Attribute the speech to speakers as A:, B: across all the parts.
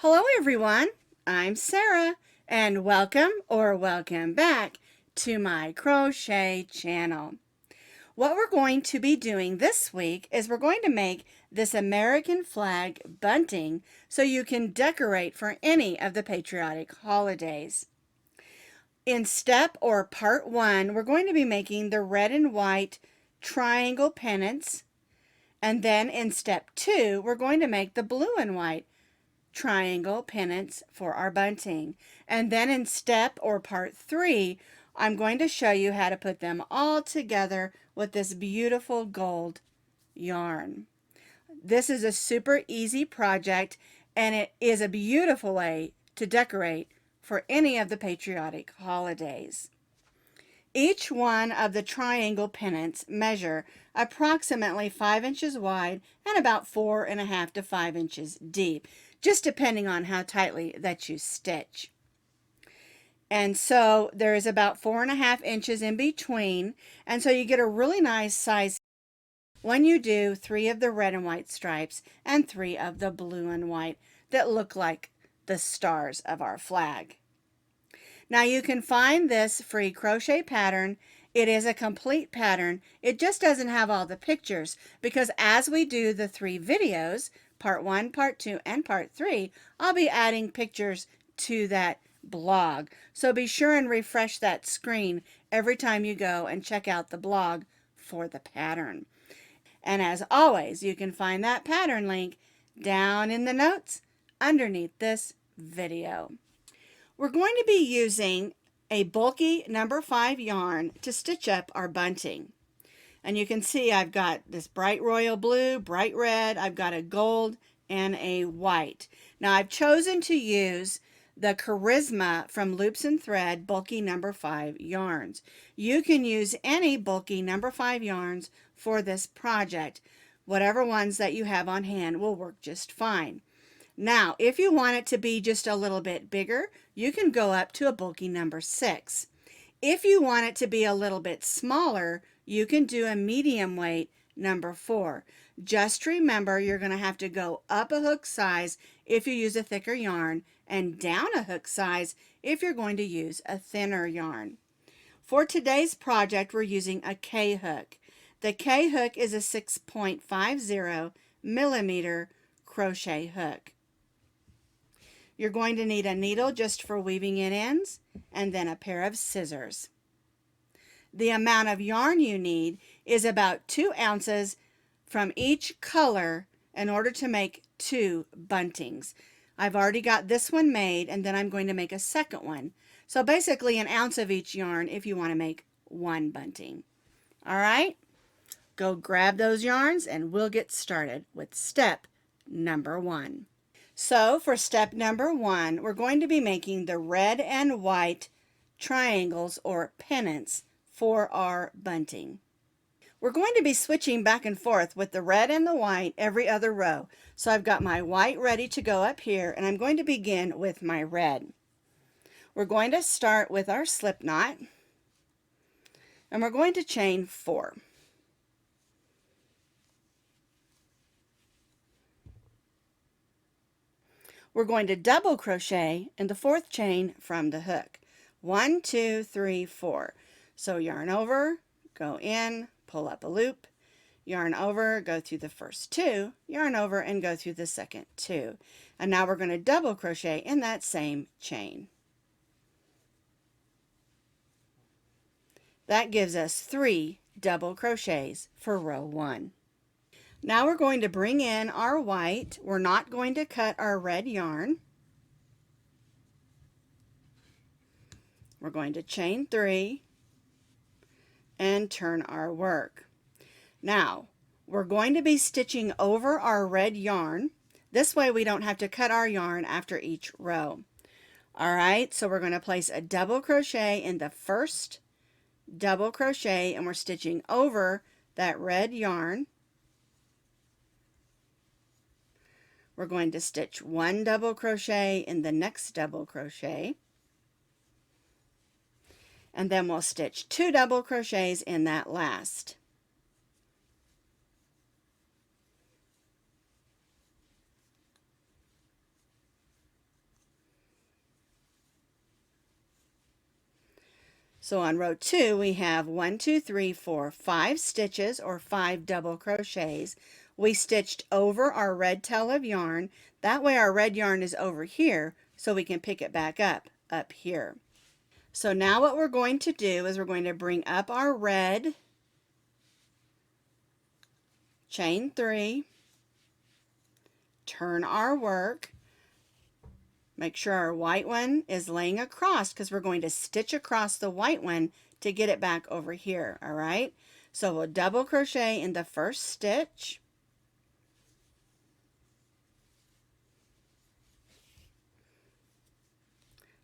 A: Hello everyone, I'm Sarah and welcome back to my crochet channel. What we're going to be doing this week is we're going to make this American flag bunting so you can decorate for any of the patriotic holidays. In step or part 1, we're going to be making the red and white triangle pennants, and then in step 2, we're going to make the blue and white triangle pennants for our bunting. And then in step or part 3, I'm going to show you how to put them all together with this beautiful gold yarn. This is a super easy project and it is a beautiful way to decorate for any of the patriotic holidays. Each one of the triangle pennants measure approximately 5 inches wide and about 4.5 to 5 inches deep, just depending on how tightly that you stitch. And so there is about 4.5 inches in between, and so you get a really nice size when you do 3 of the red and white stripes and 3 of the blue and white that look like the stars of our flag. Now you can find this free crochet pattern. It is a complete pattern. It just doesn't have all the pictures because as we do the 3 videos, part 1, part 2, and part 3, I'll be adding pictures to that blog. So be sure and refresh that screen every time you go and check out the blog for the pattern. And as always, you can find that pattern link down in the notes underneath this video. We're going to be using a bulky number 5 yarn to stitch up our bunting. And you can see I've got this bright royal blue, bright red, I've got a gold, and a white. Now I've chosen to use the Charisma from Loops and Thread bulky number 5 yarns. You can use any bulky number 5 yarns for this project. Whatever ones that you have on hand will work just fine. Now, if you want it to be just a little bit bigger, you can go up to a bulky number 6. If you want it to be a little bit smaller, you can do a medium weight number 4. Just remember you're going to have to go up a hook size if you use a thicker yarn and down a hook size if you're going to use a thinner yarn. For today's project, we're using a K hook. The K hook is a 6.50 millimeter crochet hook. You're going to need a needle just for weaving in ends and then a pair of scissors. The amount of yarn you need is about 2 ounces from each color in order to make 2 buntings. I've already got this one made and then I'm going to make a second one. So basically an ounce of each yarn if you want to make 1 bunting. All right, go grab those yarns and we'll get started with step number 1. So for step number 1, we're going to be making the red and white triangles or pennants for our bunting. We're going to be switching back and forth with the red and the white every other row. So I've got my white ready to go up here and I'm going to begin with my red. We're going to start with our slip knot and we're going to chain 4. We're going to double crochet in the 4th chain from the hook. 1, 2, 3, 4. So yarn over, go in, pull up a loop, yarn over, go through the first 2, yarn over and go through the second 2. And now we're going to double crochet in that same chain. That gives us 3 double crochets for row 1. Now we're going to bring in our white. We're not going to cut our red yarn. We're going to chain 3 and turn our work. Now we're going to be stitching over our red yarn. This way we don't have to cut our yarn after each row. All right, so we're going to place a double crochet in the first double crochet and we're stitching over that red yarn. We're going to stitch 1 double crochet in the next double crochet. And then we'll stitch 2 double crochets in that last. So on row 2 we have 1, 2, 3, 4, 5 stitches or 5 double crochets. We stitched over our red tail of yarn. That way our red yarn is over here so we can pick it back up here. So now what we're going to do is we're going to bring up our red, chain 3, turn our work, make sure our white one is laying across because we're going to stitch across the white one to get it back over here, all right? So we'll double crochet in the first stitch.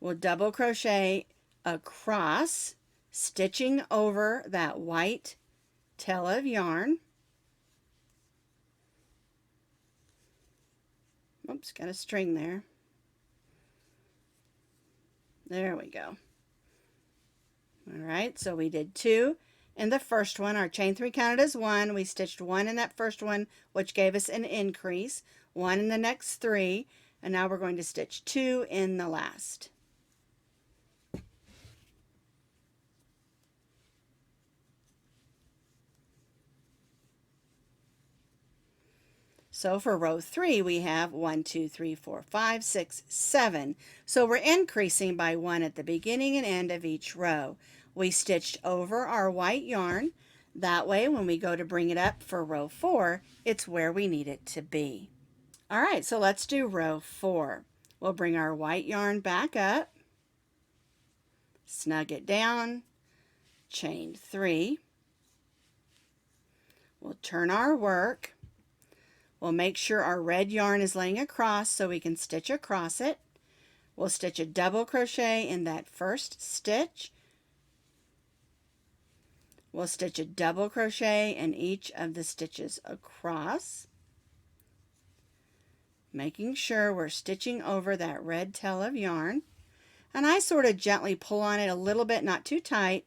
A: We'll double crochet across, stitching over that white tail of yarn. Oops, got a string there. There we go. All right, so we did 2 in the first one. Our chain 3 counted as 1. We stitched 1 in that first one, which gave us an increase. 1 in the next 3, and now we're going to stitch 2 in the last. So for row 3, we have 1, 2, 3, 4, 5, 6, 7. So we're increasing by 1 at the beginning and end of each row. We stitched over our white yarn. That way, when we go to bring it up for row 4, it's where we need it to be. All right, so let's do row 4. We'll bring our white yarn back up, snug it down, chain 3. We'll turn our work. We'll make sure our red yarn is laying across so we can stitch across it. We'll stitch a double crochet in that first stitch. We'll stitch a double crochet in each of the stitches across, making sure we're stitching over that red tail of yarn. And I sort of gently pull on it a little bit, not too tight,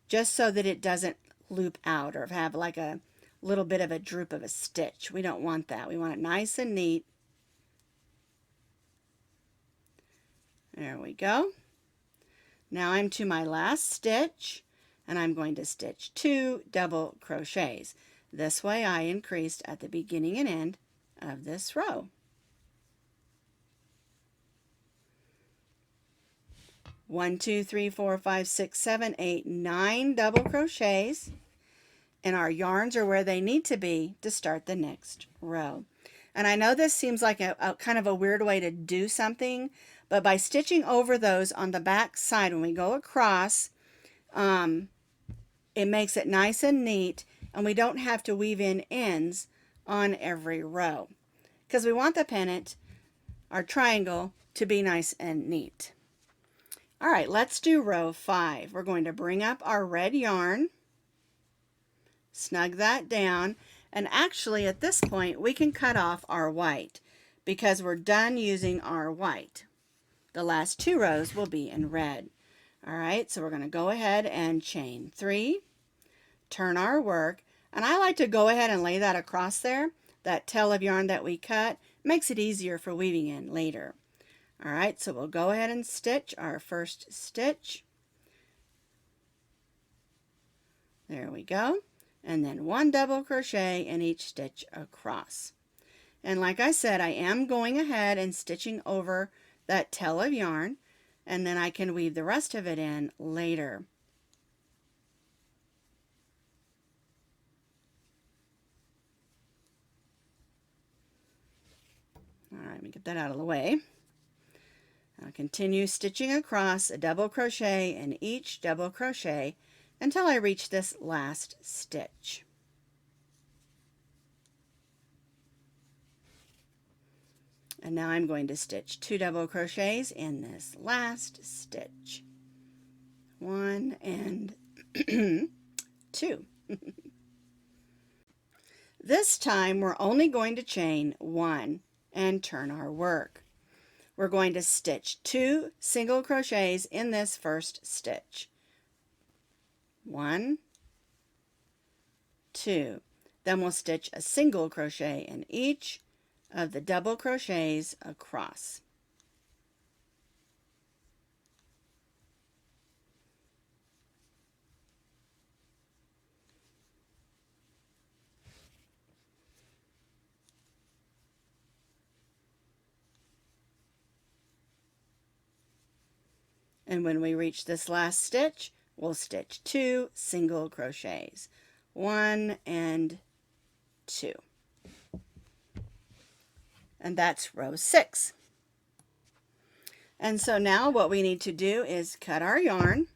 A: just so that it doesn't loop out or have like a little bit of a droop of a stitch. We don't want that. We want it nice and neat. There we go. Now I'm to my last stitch, and I'm going to stitch 2 double crochets. This way I increased at the beginning and end of this row. 1, 2, 3, 4, 5, 6, 7, 8, 9 double crochets. And our yarns are where they need to be to start the next row. And I know this seems like a kind of a weird way to do something, but by stitching over those on the back side when we go across, it makes it nice and neat, and we don't have to weave in ends on every row because we want the pennant, our triangle, to be nice and neat. All right, let's do row 5. We're going to bring up our red yarn, snug that down, and actually at this point we can cut off our white because we're done using our white. The last 2 rows will be in red. All right, so we're going to go ahead and chain 3, turn our work, and I like to go ahead and lay that across there. That tail of yarn that we cut makes it easier for weaving in later. All right, so we'll go ahead and stitch our first stitch. There we go. And then 1 double crochet in each stitch across. And like I said, I am going ahead and stitching over that tail of yarn, and then I can weave the rest of it in later. All right, let me get that out of the way. I'll continue stitching across a double crochet in each double crochet until I reach this last stitch. And now I'm going to stitch 2 double crochets in this last stitch. 1 and 2. This time we're only going to chain 1 and turn our work. We're going to stitch 2 single crochets in this first stitch. 1, 2. Then we'll stitch a single crochet in each of the double crochets across. And when we reach this last stitch, we'll stitch 2 single crochets, 1 and 2. And that's row 6. And so now what we need to do is cut our yarn,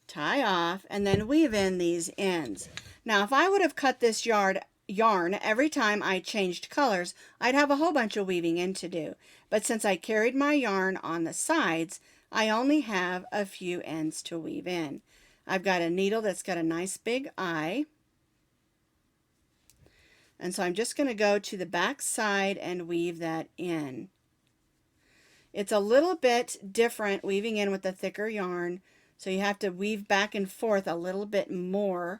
A: tie off, and then weave in these ends. Now if I would have cut this yarn every time I changed colors, I'd have a whole bunch of weaving in to do. But since I carried my yarn on the sides, I only have a few ends to weave in. I've got a needle that's got a nice big eye. And so I'm just going to go to the back side and weave that in. It's a little bit different weaving in with the thicker yarn, so you have to weave back and forth a little bit more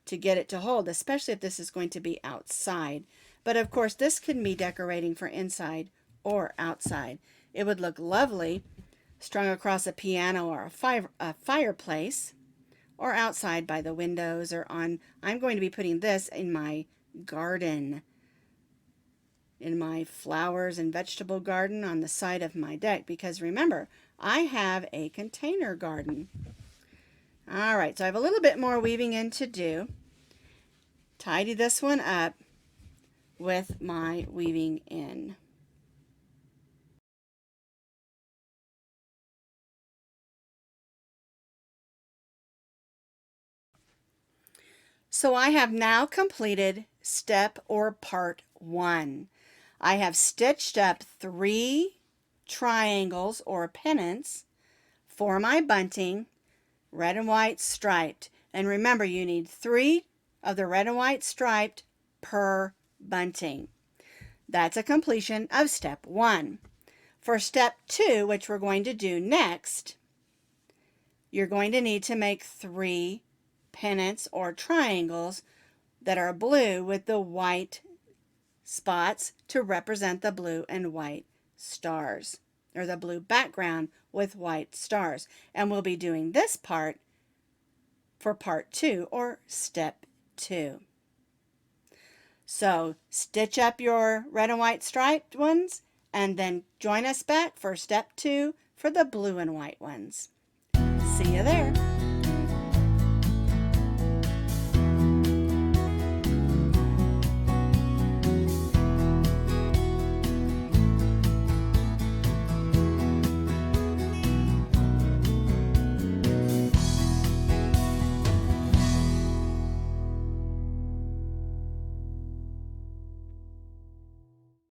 A: to get it to hold, especially if this is going to be outside. But of course this can be decorating for inside or outside. It would look lovely strung across a piano or a fireplace, or outside by the windows, or on, I'm going to be putting this in my garden, in my flowers and vegetable garden on the side of my deck, because remember, I have a container garden. All right, so I have a little bit more weaving in to do. Tidy this one up with my weaving in. So I have now completed step or part 1. I have stitched up 3 triangles or pennants for my bunting, red and white striped. And remember, you need 3 of the red and white striped per bunting. That's a completion of step 1. For step 2, which we're going to do next, you're going to need to make 3 pennants or triangles that are blue with the white spots to represent the blue and white stars, or the blue background with white stars. And we'll be doing this part for part 2 or step 2. So stitch up your red and white striped ones and then join us back for step 2 for the blue and white ones. See you there.